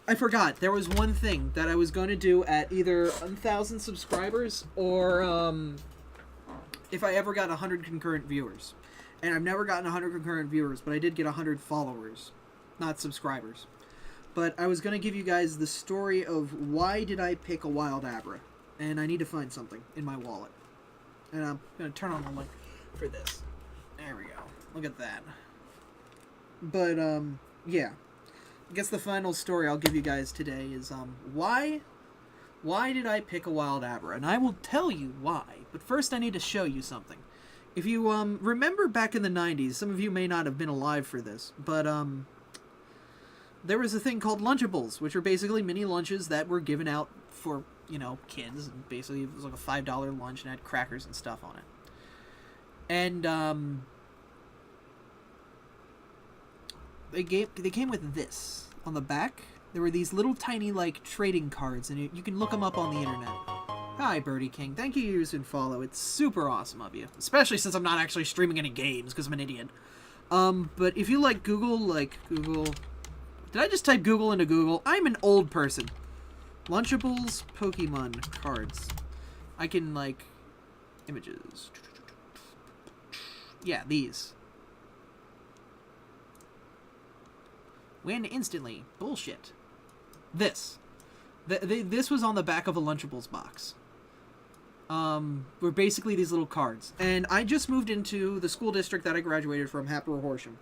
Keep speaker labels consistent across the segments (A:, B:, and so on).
A: I forgot. There was one thing that I was going to do at either 1,000 subscribers or if I ever got 100 concurrent viewers. And I've never gotten 100 concurrent viewers, but I did get 100 followers, not subscribers. But I was going to give you guys the story of why did I pick a wild Abra. And I need to find something in my wallet. And I'm going to turn on the light for this. There we go. Look at that. But, yeah. I guess the final story I'll give you guys today is, why did I pick a wild Abra? And I will tell you why. But first I need to show you something. If you, remember back in the 90s, some of you may not have been alive for this, but, there was a thing called Lunchables, which were basically mini lunches that were given out for, you know, kids. And basically, it was like a $5 lunch and had crackers and stuff on it. And, they came with this on the back. There were these little tiny, like, trading cards, and you can look them up on the internet. Hi, Birdie King. Thank you, use and follow. It's super awesome of you. Especially since I'm not actually streaming any games, because I'm an idiot. But if you like Google... Did I just type Google into Google? I'm an old person. Lunchables Pokemon cards. I can, like... Images. Yeah, these. Win instantly. Bullshit. This. This was on the back of a Lunchables box. Were basically these little cards. And I just moved into the school district that I graduated from, Abra Horsham.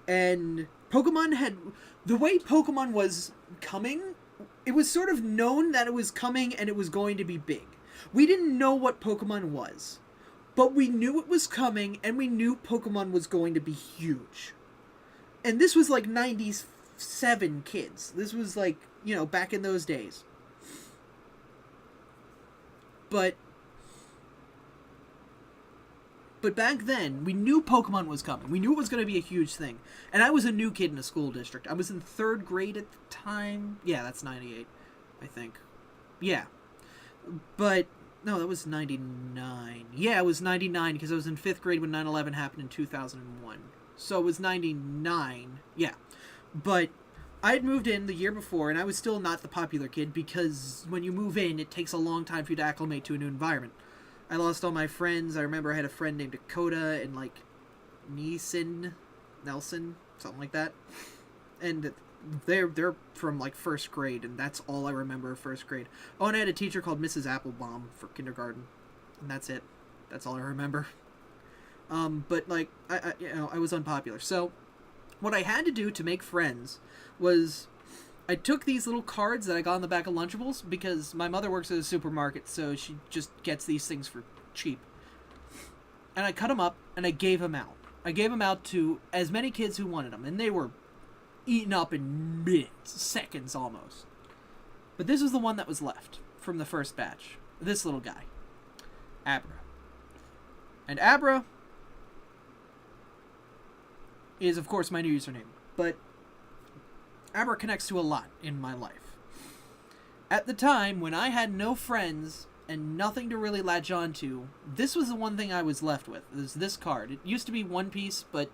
A: And Pokemon had... The way Pokemon was coming, it was sort of known that it was coming and it was going to be big. We didn't know what Pokemon was. But we knew it was coming and we knew Pokemon was going to be huge. And this was like 97 kids. This was like, you know, back in those days. But back then, we knew Pokemon was coming. We knew it was going to be a huge thing. And I was a new kid in a school district. I was in 3rd grade at the time. Yeah, that's 98, I think. Yeah. But, no, that was 99. Yeah, it was 99 because I was in 5th grade when 9/11 happened in 2001. So it was 99. Yeah. But I had moved in the year before, and I was still not the popular kid because when you move in, it takes a long time for you to acclimate to a new environment. I lost all my friends. I remember I had a friend named Dakota and, like, Nelson, something like that. And they're from, like, 1st grade, and that's all I remember of 1st grade. Oh, and I had a teacher called Mrs. Applebaum for kindergarten. And that's it. That's all I remember. But, like, I was unpopular. So, what I had to do to make friends was... I took these little cards that I got on the back of Lunchables because my mother works at a supermarket, so she just gets these things for cheap. And I cut them up, and I gave them out. I gave them out to as many kids who wanted them, and they were eaten up in minutes, seconds almost. But this was the one that was left from the first batch. This little guy. Abra. And Abra is, of course, my new username. But Abra connects to a lot in my life. At the time, when I had no friends and nothing to really latch on to, this was the one thing I was left with. It was this card. It used to be one piece, but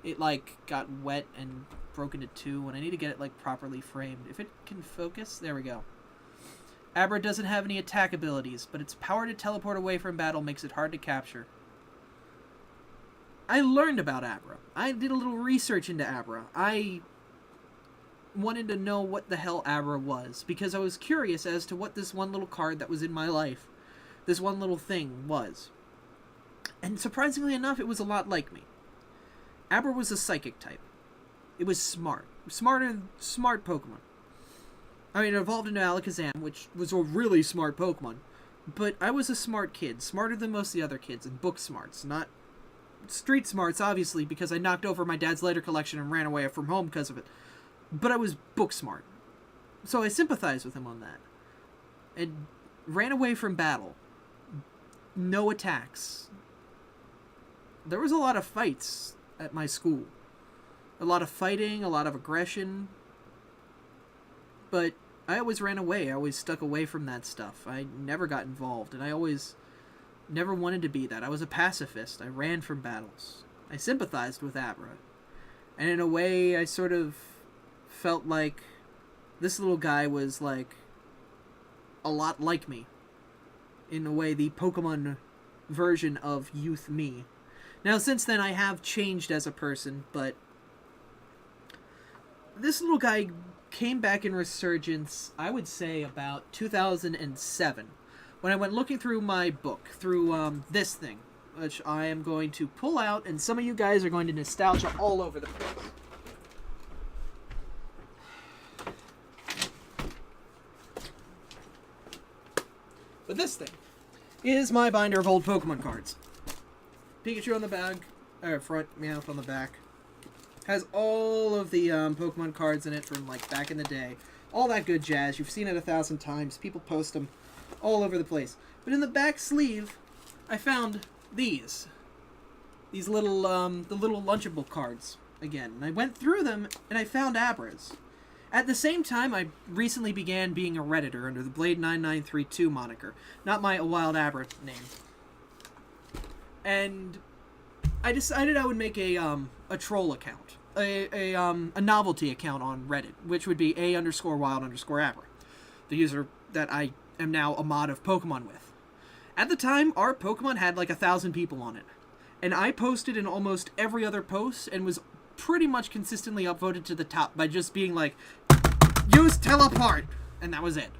A: it, like, got wet and broke into 2, and I need to get it, like, properly framed. If it can focus, there we go. Abra doesn't have any attack abilities, but its power to teleport away from battle makes it hard to capture. I learned about Abra. I did a little research into Abra. I wanted to know what the hell Abra was, because I was curious as to what this one little card that was in my life, this one little thing was. And surprisingly enough, it was a lot like me. Abra was a psychic type. It was smart. Smart Pokemon. I mean, it evolved into Alakazam, which was a really smart Pokemon. But I was a smart kid, smarter than most of the other kids, and book smarts, not street smarts, obviously, because I knocked over my dad's letter collection and ran away from home because of it. But I was book smart. So I sympathized with him on that. And ran away from battle. No attacks. There was a lot of fights at my school. A lot of fighting, a lot of aggression. But I always ran away. I always stuck away from that stuff. I never got involved. And I always never wanted to be that. I was a pacifist. I ran from battles. I sympathized with Abra. And in a way, I sort of felt like this little guy was like a lot like me. In a way, the Pokemon version of youth me. Now, since then, I have changed as a person, but this little guy came back in resurgence, I would say, about 2007, when I went looking through my book, through this thing, which I am going to pull out, and some of you guys are going to nostalgia all over the place. But this thing is my binder of old Pokemon cards. Pikachu on the back, or front, Meowth on the back. Has all of the Pokemon cards in it from like back in the day. All that good jazz. You've seen it 1,000 times. People post them all over the place. But in the back sleeve, I found these. These little, the little Lunchable cards again. And I went through them and I found Abras. At the same time, I recently began being a Redditor under the Blade9932 moniker. Not my Wild Abra name. And I decided I would make a troll account. A novelty account on Reddit, which would be A_wild_Abra. The user that I am now a mod of Pokemon with. At the time, our Pokemon had like 1,000 people on it. And I posted in almost every other post and was pretty much consistently upvoted to the top by just being like, use teleport! And that was it.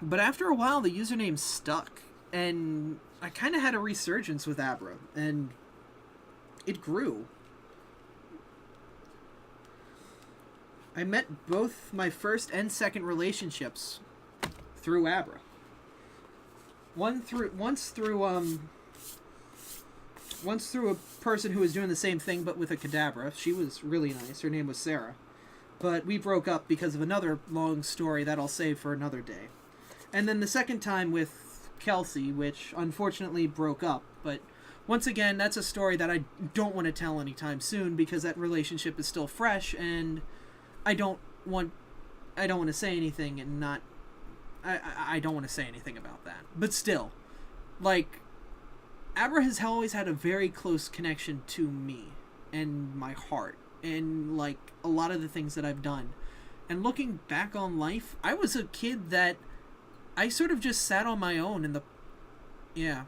A: But after a while, the username stuck. And I kind of had a resurgence with Abra. And it grew. I met both my first and second relationships through Abra. Once through a person who was doing the same thing but with a Kadabra. She was really nice. Her name was Sarah. But we broke up because of another long story that I'll save for another day. And then the second time with Kelsey, which unfortunately broke up. But once again, that's a story that I don't want to tell anytime soon because that relationship is still fresh and I don't want to say anything and not... I don't want to say anything about that. But still, like, Abra has always had a very close connection to me and my heart and, like, a lot of the things that I've done. And looking back on life, I was a kid that I sort of just sat on my own in the... Yeah.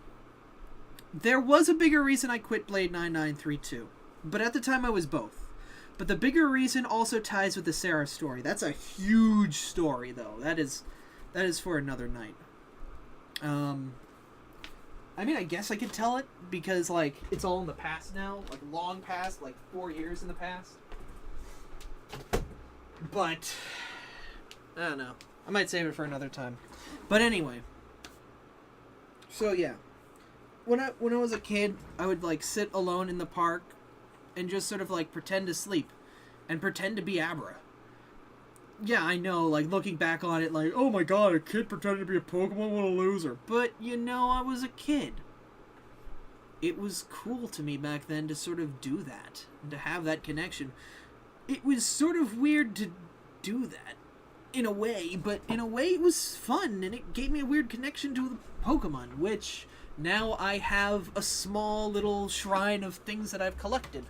A: There was a bigger reason I quit Blade9932, but at the time I was both. But the bigger reason also ties with the Sarah story. That's a huge story, though. That is for another night. I mean, I guess I could tell it because, like, it's all in the past now. Like, long past, like 4 years in the past. But I don't know. I might save it for another time. But anyway. So yeah. When I was a kid, I would like sit alone in the park and just sort of like pretend to sleep and pretend to be Abra. Yeah, I know, like looking back on it like, oh my god, a kid pretending to be a Pokemon, what a loser. But you know, I was a kid. It was cool to me back then to sort of do that and to have that connection. It was sort of weird to do that in a way, but in a way it was fun and it gave me a weird connection to the Pokemon, which now I have a small little shrine of things that I've collected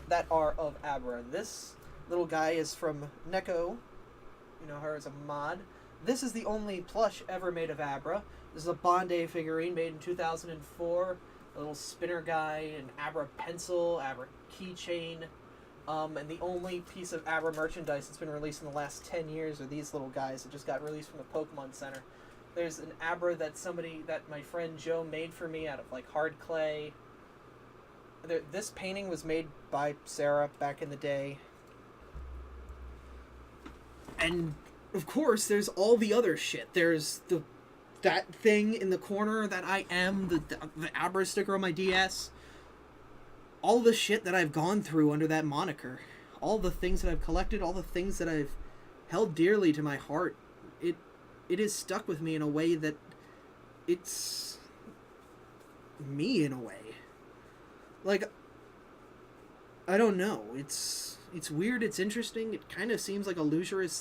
A: that are of Abra. This little guy is from Neko. You know her as a mod. This is the only plush ever made of Abra. This is a Bondi figurine made in 2004. A little spinner guy, an Abra pencil, Abra keychain. And the only piece of Abra merchandise that's been released in the last 10 years are these little guys that just got released from the Pokemon Center. There's an Abra that my friend Joe made for me out of like hard clay. This painting was made by Sarah back in the day. And of course, there's all the other shit. There's that thing in the corner that I am, the Abra sticker on my DS. All the shit that I've gone through under that moniker. All the things that I've collected, all the things that I've held dearly to my heart. It is stuck with me in a way that it's me in a way. Like, I don't know. It's weird, it's interesting, it kind of seems like a loser-ish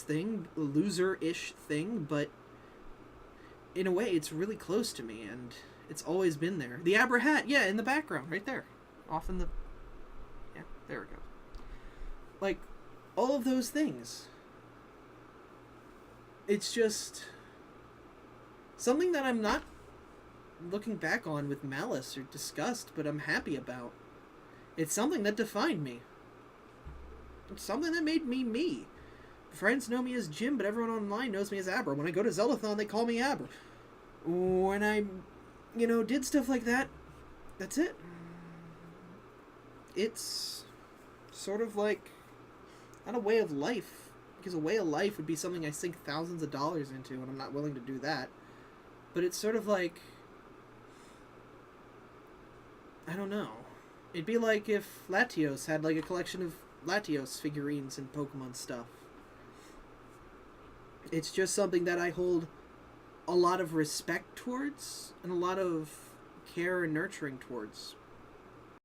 A: thing, but in a way it's really close to me, and it's always been there. The Abra hat, yeah, in the background, right there. Off in the... Yeah, there we go. Like, all of those things. it's just something that I'm not looking back on with malice or disgust, but I'm happy about. It's something that defined me. It's something that made me me. Friends know me as Jim, but everyone online knows me as Abra. When I go to Zeldathon, they call me Abra. When I, did stuff like that, that's it. It's sort of like, not a way of life. Because a way of life would be something I sink thousands of dollars into, and I'm not willing to do that. But it's sort of like, I don't know. It'd be like if Latios had like a collection of Latios figurines and Pokemon stuff. It's just something that I hold a lot of respect towards and a lot of care and nurturing towards.